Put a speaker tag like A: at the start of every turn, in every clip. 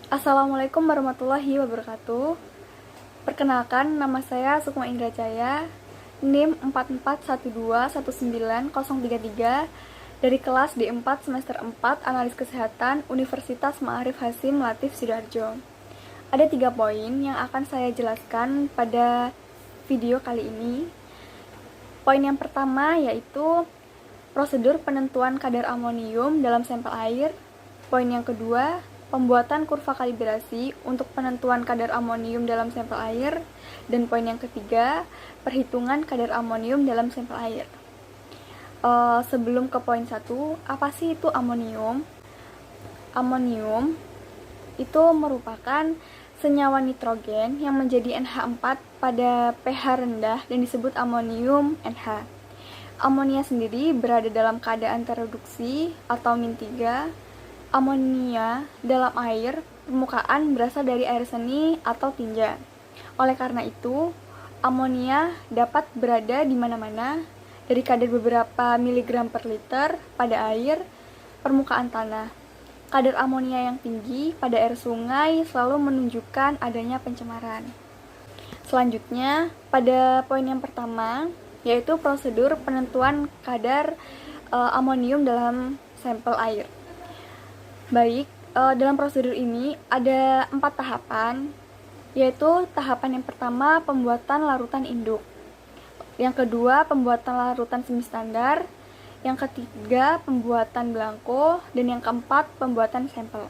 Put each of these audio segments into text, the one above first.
A: Assalamualaikum warahmatullahi wabarakatuh. Perkenalkan, nama saya Sukma Indra Jaya, NIM 4412190033 dari kelas D4 semester 4 Analis Kesehatan Universitas Ma'arif Hasyim Latif Sidoarjo. Ada 3 poin yang akan saya jelaskan pada video kali ini. Poin yang pertama yaitu prosedur penentuan kadar amonium dalam sampel air. Poin yang kedua, pembuatan kurva kalibrasi untuk penentuan kadar amonium dalam sampel air. Dan poin yang ketiga, perhitungan kadar amonium dalam sampel air. Sebelum ke poin 1, apa sih itu amonium? Amonium itu merupakan senyawa nitrogen yang menjadi NH4 pada pH rendah dan disebut amonium NH. Amonia sendiri berada dalam keadaan tereduksi atau -3. Amonia dalam air permukaan berasal dari air seni atau tinja. Oleh karena itu, amonia dapat berada di mana-mana, dari kadar beberapa miligram per liter pada air permukaan tanah. Kadar amonia yang tinggi pada air sungai selalu menunjukkan adanya pencemaran. Selanjutnya, pada poin yang pertama, yaitu prosedur penentuan kadar amonium dalam sampel air. Baik, dalam prosedur ini ada 4 tahapan, yaitu tahapan yang pertama pembuatan larutan induk, yang kedua pembuatan larutan semi standar, yang ketiga pembuatan blanko, dan yang keempat pembuatan sampel.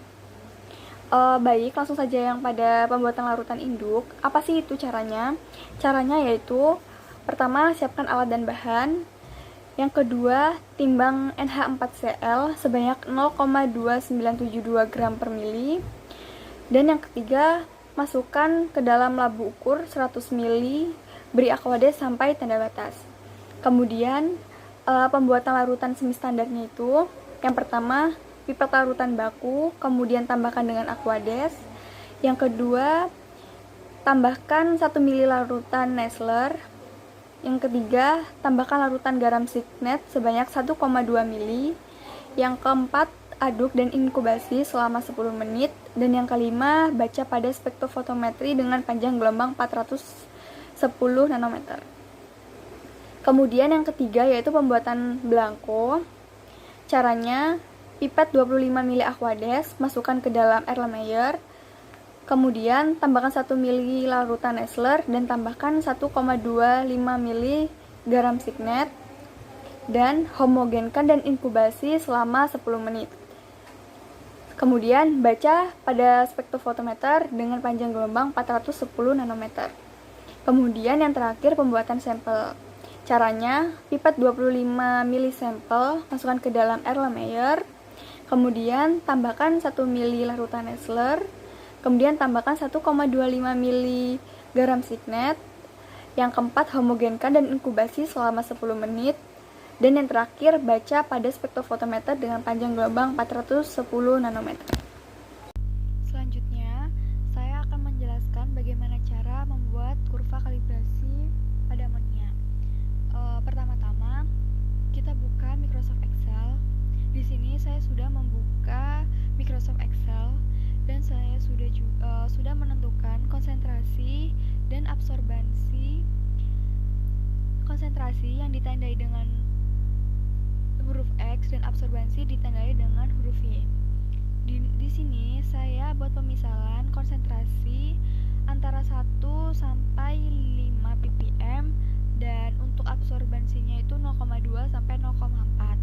A: Baik, langsung saja yang pada pembuatan larutan induk. Apa sih itu caranya? Caranya yaitu pertama siapkan alat dan bahan. Yang kedua, timbang NH4Cl sebanyak 0,2972 gram per mili. Dan yang ketiga, masukkan ke dalam labu ukur 100 mili, beri Aquades sampai tanda batas. Kemudian, pembuatan larutan semi standarnya itu, yang pertama, pipet larutan baku, kemudian tambahkan dengan Aquades. Yang kedua, tambahkan 1 mili larutan Nessler. Yang ketiga, tambahkan larutan garam signet sebanyak 1,2 mili. Yang keempat, aduk dan inkubasi selama 10 menit. Dan yang kelima, baca pada spektrofotometri dengan panjang gelombang 410 nanometer. Kemudian yang ketiga yaitu pembuatan blanko. Caranya, pipet 25 mili Aquades, masukkan ke dalam Erlenmeyer. Kemudian tambahkan 1 mili larutan Nessler dan tambahkan 1,25 mili garam signet dan homogenkan dan inkubasi selama 10 menit. Kemudian baca pada spektrofotometer dengan panjang gelombang 410 nanometer. Kemudian yang terakhir pembuatan sampel. Caranya, pipet 25 mili sampel, masukkan ke dalam Erlenmeyer. Kemudian tambahkan 1 mili larutan Nessler. Kemudian tambahkan 1,25 mili garam signet. Yang keempat, homogenkan dan inkubasi selama 10 menit. Dan yang terakhir, baca pada spektrofotometer dengan panjang gelombang 410 nanometer. Selanjutnya, saya akan menjelaskan bagaimana cara membuat kurva kalibrasi pada amonia. Pertama-tama, kita buka Microsoft Excel. Di sini saya sudah membuka Microsoft Excel dan saya sudah menentukan konsentrasi dan absorbansi. Konsentrasi yang ditandai dengan huruf X dan absorbansi ditandai dengan huruf Y. Di sini saya buat pemisalan konsentrasi antara 1 sampai 5 ppm dan untuk absorbansinya itu 0,2 sampai 0,4.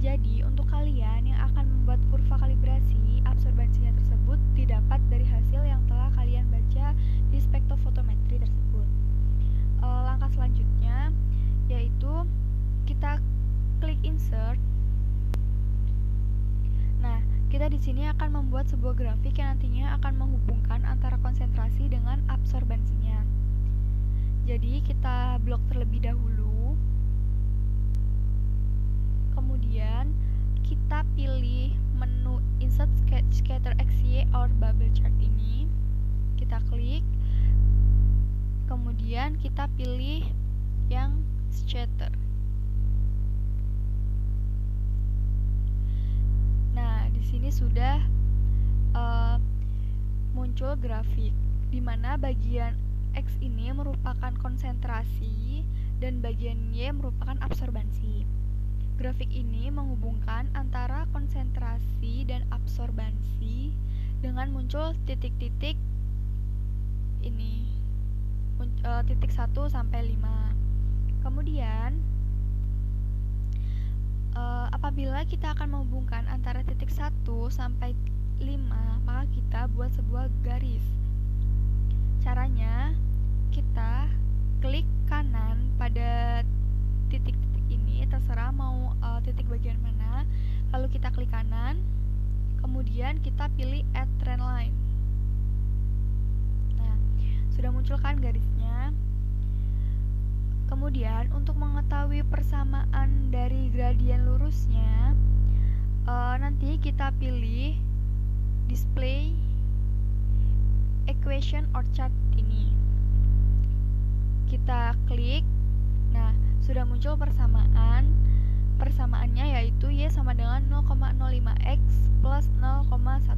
A: Jadi, untuk kalian yang akan membuat kurva kalibrasi, absorbansinya tersebut didapat dari hasil yang telah kalian baca di spektrofotometri tersebut. Langkah selanjutnya yaitu kita klik insert. Nah, kita di sini akan membuat sebuah grafik yang nantinya akan menghubungkan antara konsentrasi dengan absorbansinya. Jadi, kita blok terlebih dahulu. Kemudian kita pilih menu Insert Scatter XY or Bubble Chart ini. Kita klik. Kemudian kita pilih yang Scatter. Nah, di sini sudah uh, muncul grafik di mana bagian X ini merupakan konsentrasi dan bagian Y merupakan absorbansi. Grafik ini menghubungkan antara konsentrasi dan absorbansi dengan muncul titik-titik ini, titik 1 sampai 5. Kemudian apabila kita akan menghubungkan antara titik 1 sampai 5, maka kita buat sebuah garis. Caranya, kita klik kanan pada titik-titik ini, terserah mau titik bagian mana. Lalu kita klik kanan, kemudian kita pilih add trend line. Nah, sudah muncul kan garisnya. Kemudian untuk mengetahui persamaan dari gradien lurusnya, nanti kita pilih display equation or chart ini. Kita klik. Nah, sudah muncul persamaan. Persamaannya yaitu Y sama dengan 0,05x plus 0,15.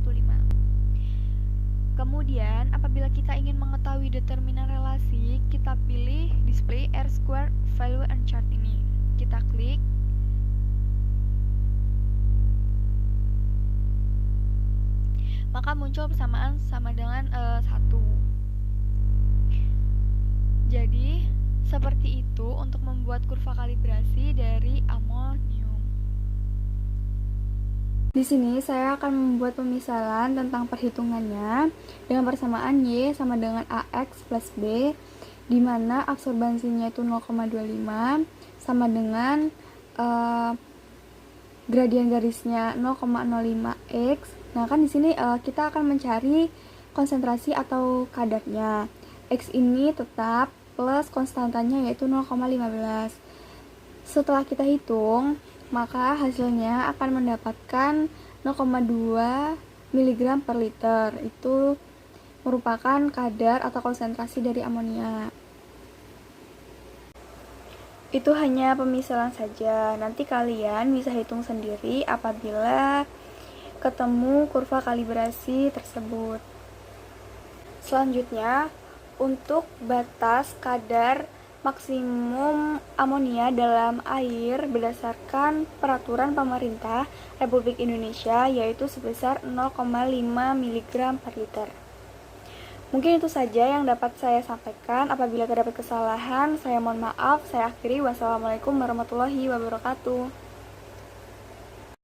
A: Kemudian, apabila kita ingin mengetahui determinan relasi, kita pilih display R square value and chart ini. Kita klik. Maka muncul persamaan sama dengan 1. Jadi, seperti itu untuk membuat kurva kalibrasi dari amonium. Di sini saya akan membuat pemisalan tentang perhitungannya dengan persamaan Y sama dengan AX plus B, di mana absorbansinya itu 0,25 sama dengan gradien garisnya 0,05x. Nah, kan di sini kita akan mencari konsentrasi atau kadarnya. X ini tetap plus konstantanya yaitu 0,15. Setelah kita hitung, maka hasilnya akan mendapatkan 0,2 mg per liter. Itu merupakan kadar atau konsentrasi dari amonia. Itu hanya pemisalan saja. Nanti kalian bisa hitung sendiri apabila ketemu kurva kalibrasi tersebut. Selanjutnya, untuk batas kadar maksimum amonia dalam air berdasarkan peraturan pemerintah Republik Indonesia, yaitu sebesar 0,5 mg per liter. Mungkin itu saja yang dapat saya sampaikan. Apabila terdapat kesalahan, saya mohon maaf. Saya akhiri. Wassalamualaikum warahmatullahi wabarakatuh.